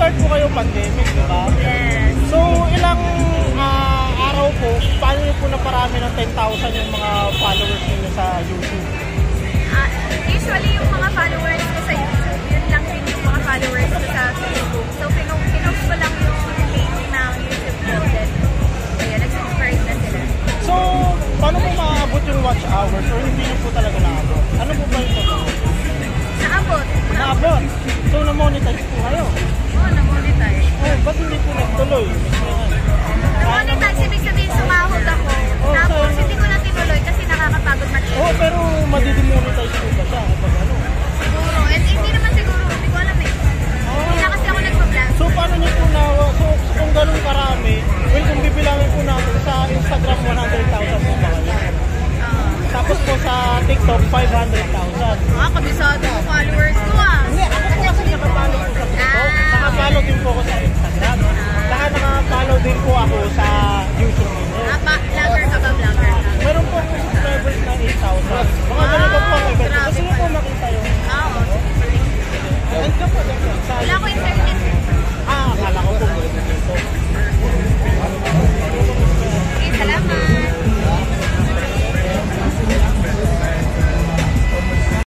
nag-start po kayo pandemic, di ba? Yes. So, ilang araw po, paano niyo po naparami ng 10,000 yung mga followers niyo sa YouTube? Usually yung mga followers ko sa YouTube, yun lang din yung mga followers ko sa Facebook. So, pinost ko lang yung link ng YouTube ko. Then, ayun, nag-subscribe na sila. So, paano po maaabot yung watch hours or hindi niyo po talaga naabot? Ano po ba yung totoo? Naabot. Naabot? So, na-monetize po kayo? Oo, na-monetize. Oh, ba't hindi po nagtuloy? Na-monetize, ibig sabihin sumahod ako. Tapos, hindi ko na tinuloy kasi nakakapagod mag-edit. Oh, pero madidemonetize po ba siya? Kapag ano? Siguro. And hindi naman siguro. Hindi ko alam eh. Hindi na kasi ako nagpa-vlog. So, paano niyo po nawa? So, kung ganun karami, well, kung bibilangin po natin sa Instagram, 100,000 po ba kayo? Tapos po sa TikTok, 500,000. Kabisado ko followers ko Hindi, ako po kasi nakapalo po sa TikTok. Nakapalo din po ako sa Instagram. Saka nakapalo din po ako sa YouTube ninyo. Vlogger ka ba? Vlogger ka? Meron po akong subscribers na 8,000. Mga ganun